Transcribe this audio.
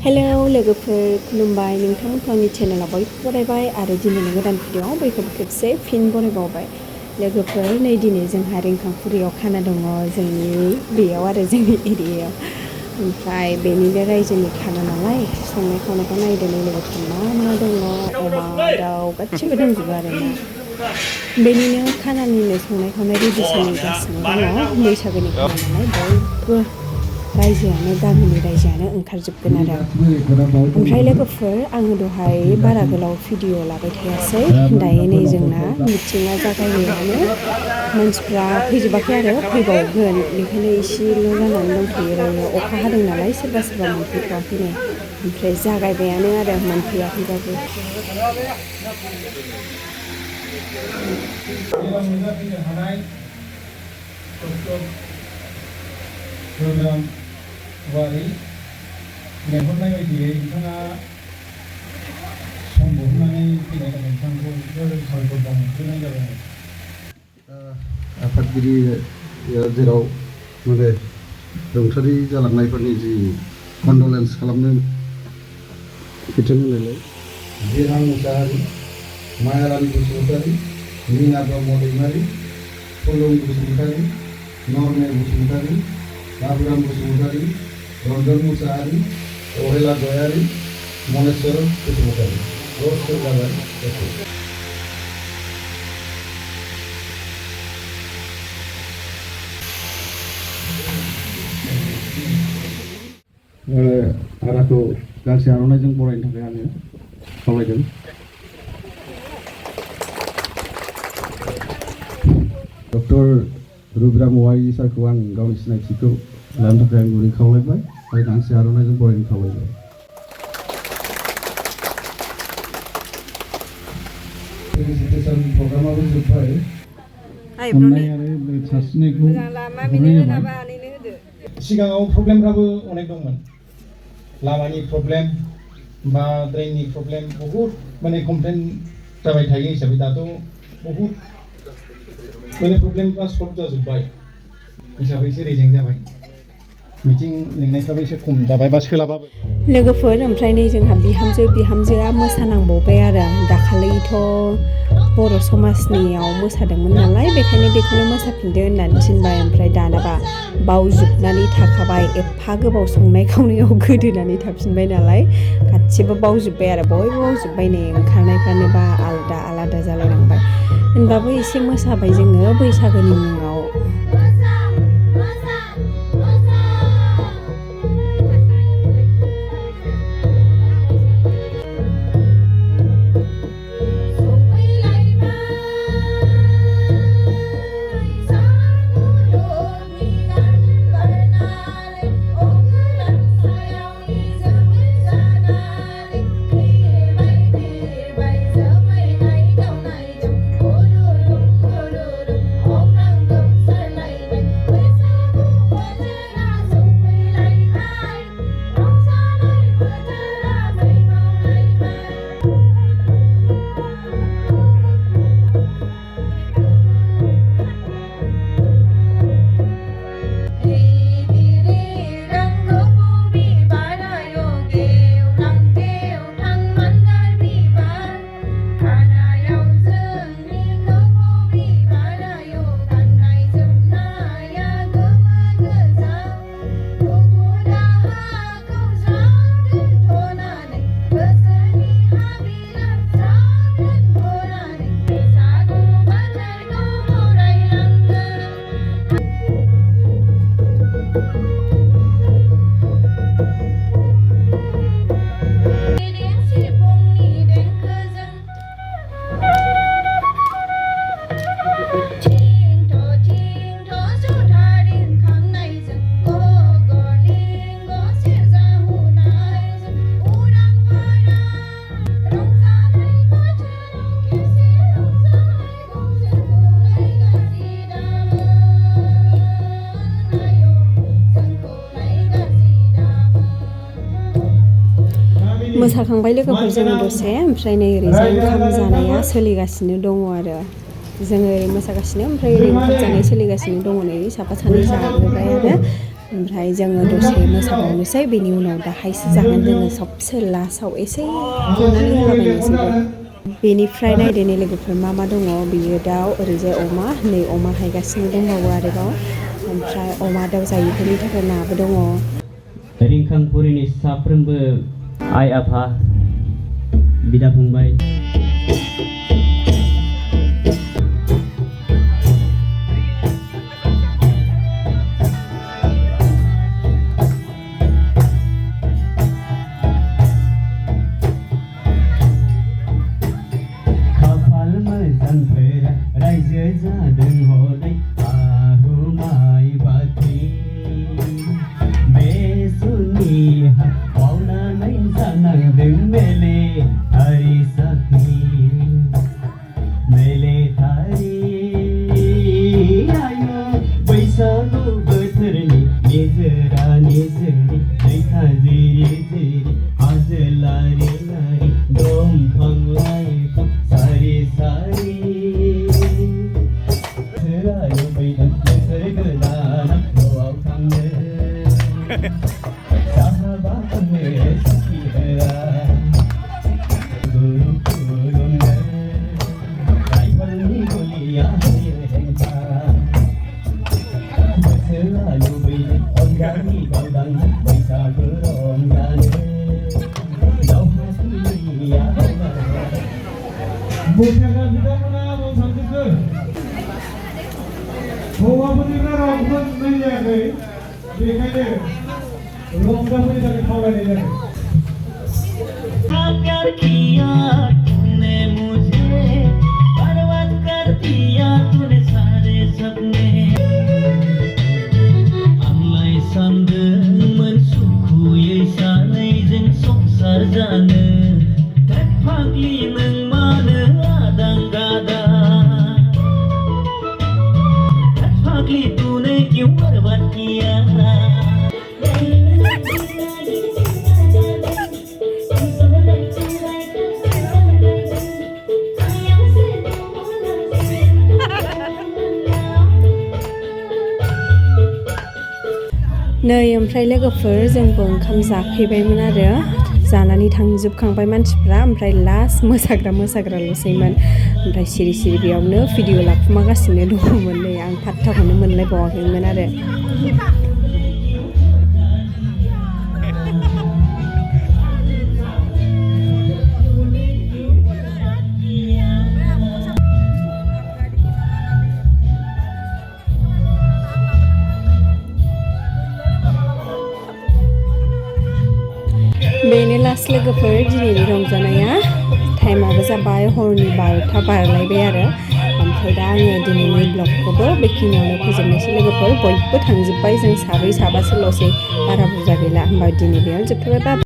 Hello लोगोफोर खुलुमबाय नोंथांमोनखौ आंनि चेनेलाव बयबो बरायबाय आरो दिनैनि गोदान भिडिअआव बयखौबो खेबसे फिन बरायबावबाय लोगोफोर नै दिनै जोंहा रिंखांपुरियाव खाना दङ जोंनि बेयाव आरो जोंनि एरियायाव ओमफ्राय बेनिनो रायजोनि खाना नालाय संनाय खावनायखौ नायदों लोगोफोर मा दङ अमा दाउ गासिबो दंजोबो आरोना बेनिनो खानानिनो संनाय खावनाय रेडि सोलिगासिनो दङ बैसागोनि खाना नालाय बयबो रायजोआनो गामिनि रायजोआनो ओंखारजोबगोन आरो ओमफ्राय लोगोफोर आङो दहाय बारा गोलाव भिडिअ लाबाय थायासै दायो नै जोंना मिटिङा जागायनायानो मानसिफ्रा फैजोबाखै आरो फैबावगोन बेखायनो एसेल' जानानै दंथ'यो आरो अखा हादों नालाय सोरबा सोरबा मोनफैथ'वाखैनो ओमफ्राय जागायबायानो आरो मोनफैयाखैबाबो वारि लेंहरनाय बायदियै नोंथाङा सम बहननानै फैनाय नोंथांखौ साबायखर बावहरग्रोनाय जाबाय आफादगिरि जेराव माने रुंसारि जालांनायफोरनि जि कन्डलेन्स खालामनो बिथोन होनायलाय जिरां मुसाहारि मायारानि बसुमतारि मीना ब्रह्म दैमारि फुलुं बसुमतारि नरमेल बसुमतारि बाबुराम बसुमतारि रन्जन मुसाहारि अहेला गयारि मनेश्वर बसुमतारि दसजन जाबाय आराखौ गांसे आर'नाइजों बरायनो थाखाय आङो खावलायदों डक्टर रुब्रामवारि सारखौ आं गावनि सिनायथिखौ लानो थाखाय आं गुरै खावलायबाय आरो गांसे आर'नाइजों बरायनो खावलायबाय प्रेजेन्टेसन प्रग्रामाबो जोब्बाय अननाय आरो साबसिननायखौ हरनाय जाबाय सिगाङाव प्रब्लेमफ्राबो अनेक दंमोन लामानि प्रब्लेम बा ड्रेननि प्रब्लेम बहुद माने कमप्लेन जाबाय थायो हिसाबै दाथ' बहुद माने प्रब्लेमफ्रा सल्भ जाजोब्बाय हिसाबै एसे रेजें जाबाय मिटिं लिंनायफ्राबो एसे खम जाबाय बा सोलाबाबो लोगोफोर ओमफ्राय नै जोंहा बिहामजोआ मोसानांबावबाय आरो दाखालिथ' बर' समाजनियाव मोसादोंमोन नालाय बेखायनो बेखौनो मोसाफिनदो होननानै थिनबाय ओमफ्राय दानाबा बावजोबनानै थाखाबाय एफा गोबाव संनाय खावनायाव गोदोनानै थाफिनबाय नालाय गासिबो बावजोब्बाय आरो बयबो बावजोब्बाय नै ओंखारनायफ्रानोबा आलादा जालायलांबाय होनबाबो एसे मोसाबाय जोङो बैसागोनि मुङाव मोसाखांबाय लोगोफोर जोङो दसे ओमफ्राय नै ओरैजाय ओंखाम जानाया सोलिगासिनो दङ आरो जोङो ओरै मोसागासिनो ओमफ्राय ओरै ओंखाम जानाय सोलिगासिनो दङ नै साफा सानै जाबोबाय आरो ओमफ्राय जोङो दसे मोसाबावनोसै बेनि उनाव दाहायसो जागोन जोङो सबसे लास्टआव एसे एवनानै होलाबायनोसैबो बेनिफ्राय नायदोनि लोगोफोर मा दङ बियो दाउ ओरैजाय अमा नै अमा हायगासिनो दंबावो आरोबाव ओमफ्राय अमा दाउ जायैफोरनि थाखाय नाबो दङ रिंखांपुरिनि साफ्रोमबो आइ आफा बिदा फंबाय खाफाल मोजांफोरा रायजो जादों हनै आहुमाय बाख्रि बे सुनिहा मावनानै जानांदों मेले थारि साख्रि मेले थारि आयु बैसागु बोथोरनि निजोरा निजोरि दैखा जिरि जिरि हाजो लारि लारि दंफां लाइफां सारि सारि सोरहा लुबैदों नोंसोर गोदाना न'आव थांनो साहाबा आंनो साखि होआ गुरु खुलुमनो रायफोरनि गलिया होयो हेंथा गोसोआ लुबैदों अनगानि गावदां बैसागु रंजानो दावहा थिलिया मोसाग्रा बिथांमोना मोसाजोबो हौवाफोरनिफ्राय रावबो नुनाय जायाखै बेखायनो रंजाफोरनि थाखाय खावलायनाय जादों प्यार किया तूने मुझे बर्बाद कर दिया तूने सारे सपने आंलाय सानदोंमोन सुखुयै सानैजों संसार जानो थोद फाग्लि नों मानो आदां गादा थोद फाग्लि तूने क्यों बर्बाद किया नै ओमफ्राय लोगोफोर जोंबो ओंखाम जाफैबायमोन आरो जानानै थांजोबखांबाय मानसिफ्रा ओमफ्राय लास्ट मोसाग्राल'सैमोन ओमफ्राय सिरि सिरि बेयावनो भिडिअ लाखुमागासिनो दङमोन नै आं पात्ताखौनो मोनलायबावाखैमोन आरो बेनो लास्ट लोगोफोर दिनैनि रंजानाया टाइमाबो जाबाय हरनि 12ता बारलायबाय आरो ओमफ्राय दा आङो दिनैनि ब्लगखौबो बेखिनियावनो फोजोबनोसै लोगोफोर बयबो थांजोब्बाय जों साब्रै साबासोल'सै बारा बुरजा गैला होमबा दिनै बेयावनो जोबथ'बाय।